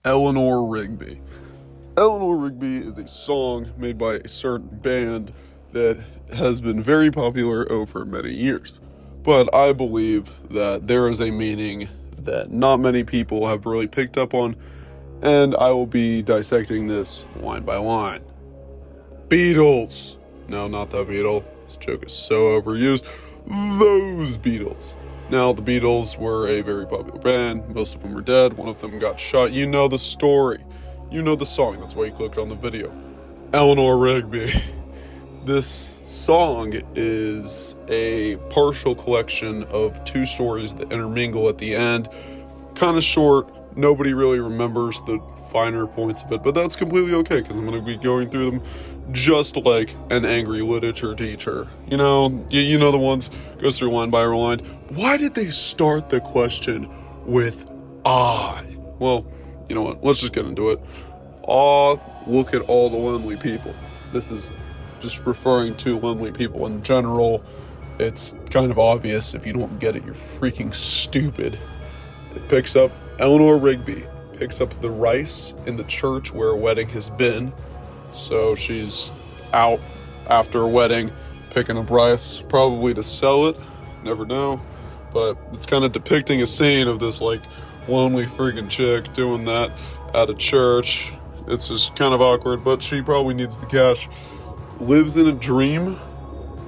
Eleanor Rigby. Eleanor Rigby is a song made by a certain band that has been very popular over many years. But I believe that there is a meaning that not many people have really picked up on, and I will be dissecting this line by line. Beatles! No, not that Beatle. This joke is so overused. Those Beatles. Now, the Beatles were a very popular band. Most of them are dead. One of them got shot. You know the story. You know the song. That's why you clicked on the video. Eleanor Rigby. This song is a partial collection of two stories that intermingle at the end. Kind of short. Nobody really remembers the finer points of it, but that's completely okay because I'm going to be going through them just like an angry literature teacher. You know the ones, goes through line by line. Why did they start the question with I? Well, you know what? Let's just get into it. Ah, look at all the lonely people. This is just referring to lonely people in general. It's kind of obvious. If you don't get it, you're freaking stupid. It picks up Eleanor Rigby picks up the rice in the church where a wedding has been. So she's out after a wedding picking up rice, probably to sell it. Never know. But it's kind of depicting a scene of this like lonely freaking chick doing that at a church. It's just kind of awkward, but she probably needs the cash. Lives in a dream.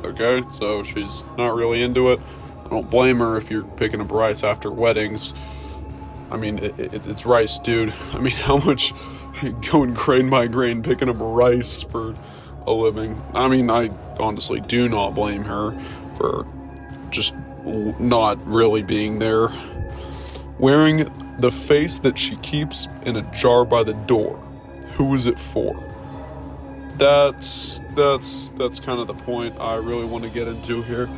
Okay, so she's not really into it. I don't blame her if you're picking up rice after weddings. I mean, it's rice, dude. I mean, how much going grain by grain picking up rice for a living? I mean, I honestly do not blame her for just not really being there. Wearing the face that she keeps in a jar by the door. Who is it for? That's kind of the point I really want to get into here.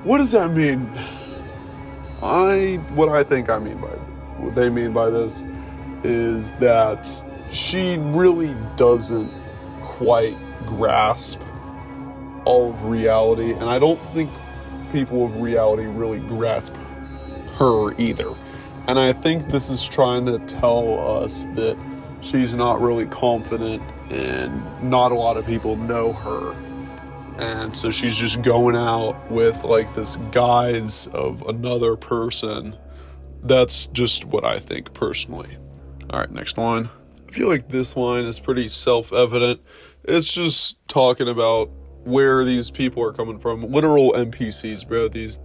What does that mean? What they mean by this is that she really doesn't quite grasp all of reality, and I don't think people of reality really grasp her either. And I think this is trying to tell us that she's not really confident and not a lot of people know her. And so she's just going out with like this guise of another person. That's just what I think personally. All right, next line. I feel like this line is pretty self-evident. It's just talking about where these people are coming from. Literal NPCs, bro. These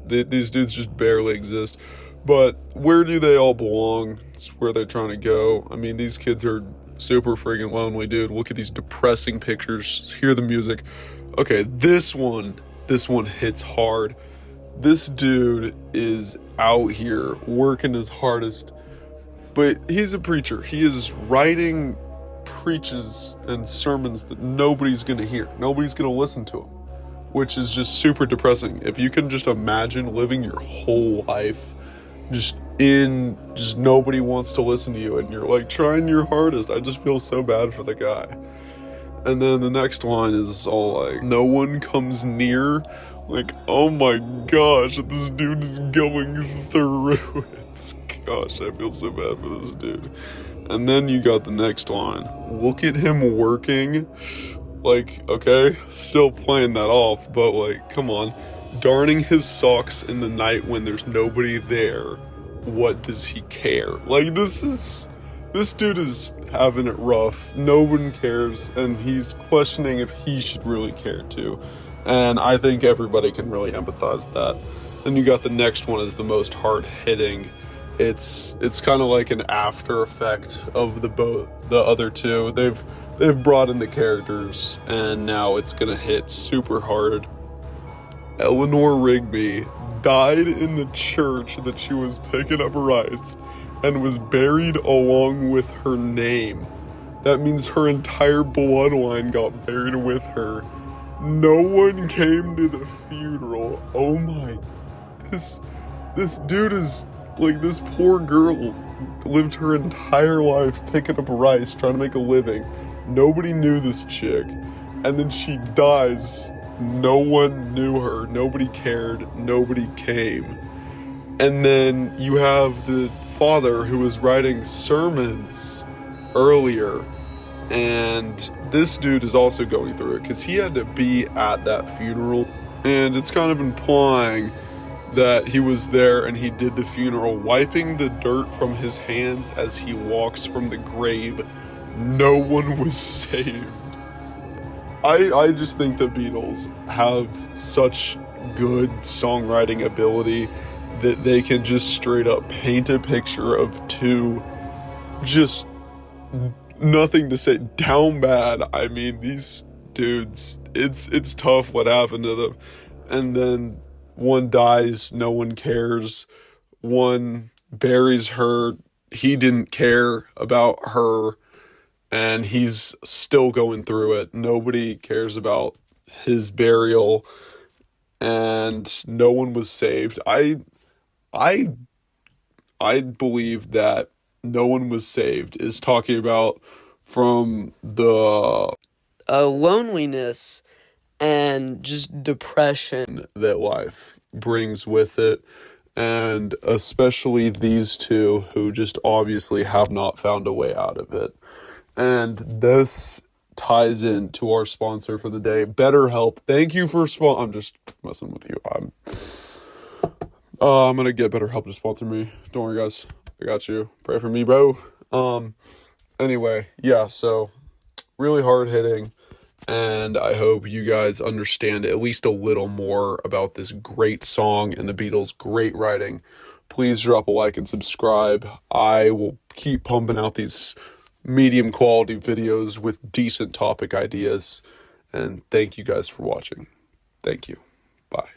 dudes just barely exist. But where do they all belong? It's where they're trying to go. I mean, these kids are super freaking lonely, dude. Look at these depressing pictures. Hear the music. Okay, this one hits hard. This dude is out here working his hardest, but he's a preacher. He is writing preaches and sermons that nobody's going to hear. Nobody's going to listen to him, which is just super depressing. If you can just imagine living your whole life just nobody wants to listen to you and you're like trying your hardest. I just feel so bad for the guy. And then the next line is all like, no one comes near. Like, oh my gosh, this dude is going through it. Gosh, I feel so bad for this dude. And then you got the next line. Look at him working. Like, okay, still playing that off, but like, come on. Darning his socks in the night when there's nobody there. What does he care? Like, this dude is having it rough. No one cares, and he's questioning if he should really care too. And I think everybody can really empathize with that. Then you got the next one is the most hard-hitting. It's kind of like an after effect of the other two. They've brought in the characters, and now it's gonna hit super hard. Eleanor Rigby died in the church that she was picking up rice and was buried along with her name. That means her entire bloodline got buried with her. No one came to the funeral. Oh my, this dude is like, this poor girl lived her entire life picking up rice, trying to make a living. Nobody knew this chick. And then she dies. No one knew her. Nobody cared. Nobody came. And then you have the father who was writing sermons earlier, and this dude is also going through it because he had to be at that funeral, and it's kind of implying that he was there and he did the funeral, wiping the dirt from his hands as he walks from the grave. No one was saved. I just think the Beatles have such good songwriting ability that they can just straight up paint a picture of two just nothing to say, down bad. I mean, these dudes, it's tough what happened to them. And then one dies, no one cares. One buries her, he didn't care about her, and he's still going through it. Nobody cares about his burial, and no one was saved. I believe that no one was saved is talking about from the loneliness and just depression that life brings with it, and especially these two who just obviously have not found a way out of it. And this ties into our sponsor for the day, BetterHelp. Thank you for I'm just messing with you. I'm gonna get BetterHelp to sponsor me. Don't worry, guys. I got you. Pray for me, bro. Anyway, yeah, so really hard hitting, and I hope you guys understand at least a little more about this great song and the Beatles' great writing. Please drop a like and subscribe. I will keep pumping out these medium quality videos with decent topic ideas, and thank you guys for watching. Thank you. Bye.